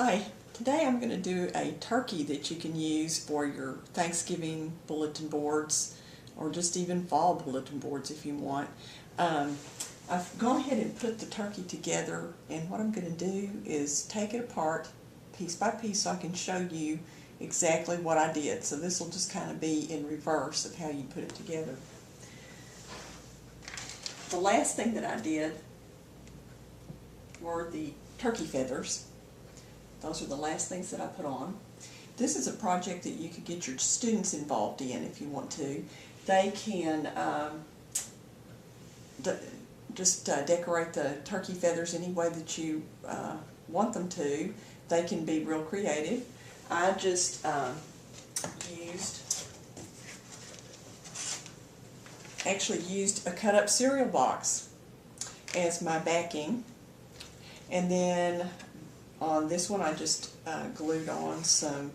Hi, today I'm going to do a turkey that you can use for your Thanksgiving bulletin boards or just even fall bulletin boards if you want. I've gone ahead and put the turkey together, and what I'm going to do is take it apart piece by piece so I can show you exactly what I did. So this will just kind of be in reverse of how you put it together. The last thing that I did were the turkey feathers. Those are the last things that I put on. This is a project that you could get your students involved in if you want to. They can just decorate the turkey feathers any way that you want them to. They can be real creative. I just used a cut up cereal box as my backing, and then on this one I just glued on some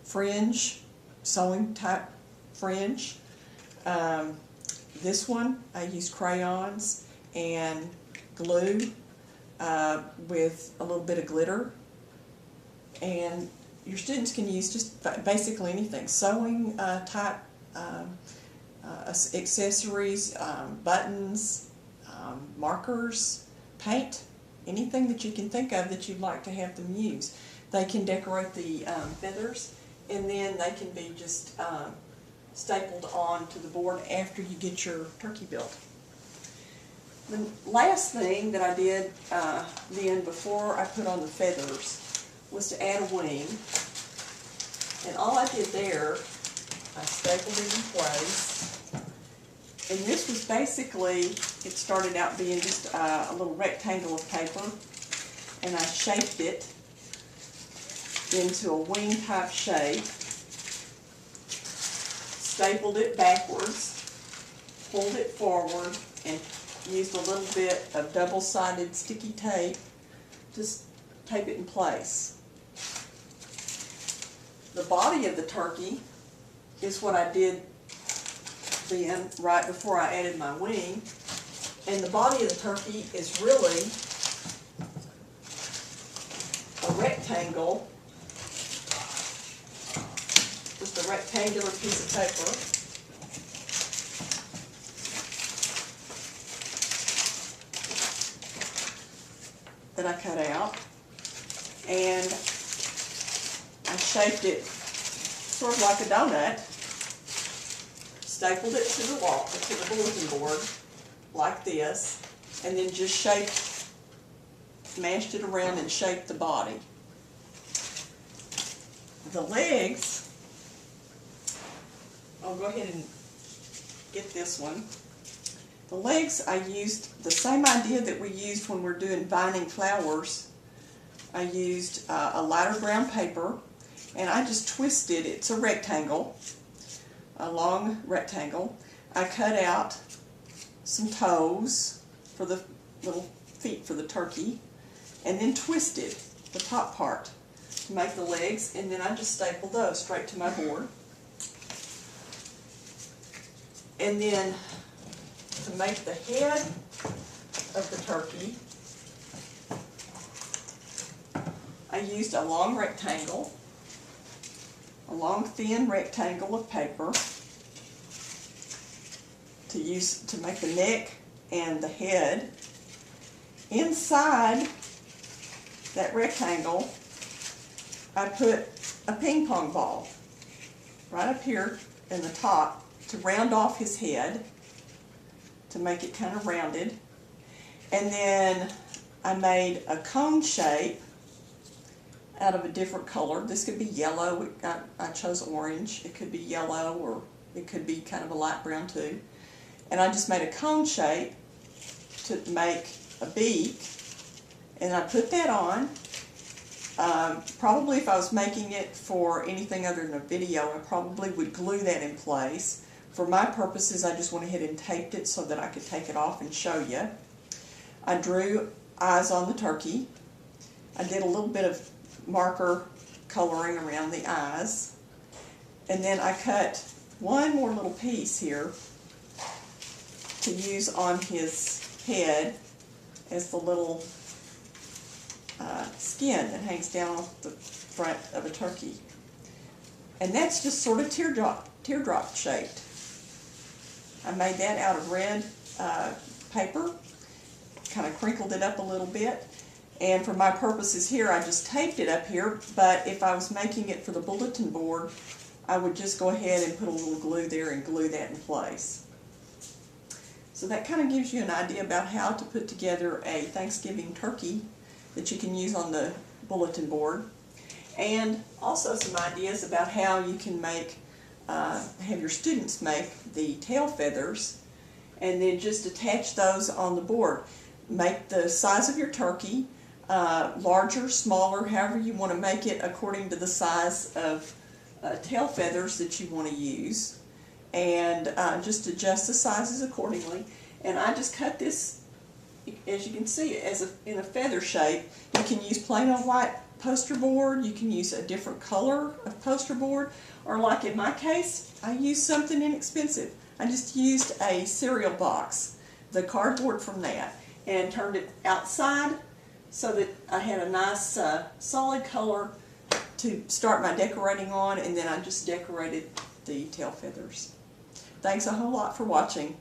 fringe, sewing type fringe. This one I used crayons and glue with a little bit of glitter, and your students can use just basically anything, sewing type accessories, buttons, markers, paint, anything that you can think of that you'd like to have them use. They can decorate the feathers, and then they can be just stapled onto the board after you get your turkey built. The last thing that I did then before I put on the feathers was to add a wing, and all I did there, I stapled it in place. And this was basically, it started out being just a little rectangle of paper, and I shaped it into a wing type shape, stapled it backwards, pulled it forward, and used a little bit of double-sided sticky tape to tape it in place. The body of the turkey is what I did then, right before I added my wing, and the body of the turkey is really a rectangle, just a rectangular piece of paper. That I cut out, and I shaped it sort of like a donut, stapled it to the wall, to the bulletin board, like this, and then just mashed it around and shaped the body. The legs, I'll go ahead and get this one. The legs, I used the same idea that we used when we're doing binding flowers. I used a lighter brown paper, and I just twisted, it's a rectangle, a long rectangle. I cut out some toes for the little feet for the turkey, and then twisted the top part to make the legs, and then I just stapled those straight to my board. And then to make the head of the turkey, I used a long rectangle, a long thin rectangle of paper to make the neck and the head. Inside that rectangle, I put a ping pong ball right up here in the top to round off his head, to make it kind of rounded. And then I made a cone shape out of a different color. This could be yellow. I chose orange. It could be yellow, or it could be kind of a light brown too. And I just made a cone shape to make a beak, and I put that on. Probably if I was making it for anything other than a video, I probably would glue that in place. For my purposes, I just went ahead and taped it so that I could take it off and show you. I drew eyes on the turkey. I did a little bit of marker coloring around the eyes. And then I cut one more little piece here to use on his head as the little skin that hangs down off the front of a turkey. And that's just sort of teardrop shaped. I made that out of red paper, kind of crinkled it up a little bit. And for my purposes here, I just taped it up here, but if I was making it for the bulletin board, I would just go ahead and put a little glue there and glue that in place. So that kind of gives you an idea about how to put together a Thanksgiving turkey that you can use on the bulletin board. And also some ideas about how you can make, have your students make the tail feathers and then just attach those on the board. Make the size of your turkey, larger, smaller, however you want to make it according to the size of tail feathers that you want to use, and just adjust the sizes accordingly. And I just cut this, as you can see, in a feather shape. You can use plain old white poster board, you can use a different color of poster board, or like in my case, I used something inexpensive. I just used a cereal box, the cardboard from that, and turned it outside so that I had a nice solid color to start my decorating on, and then I just decorated the tail feathers. Thanks a whole lot for watching.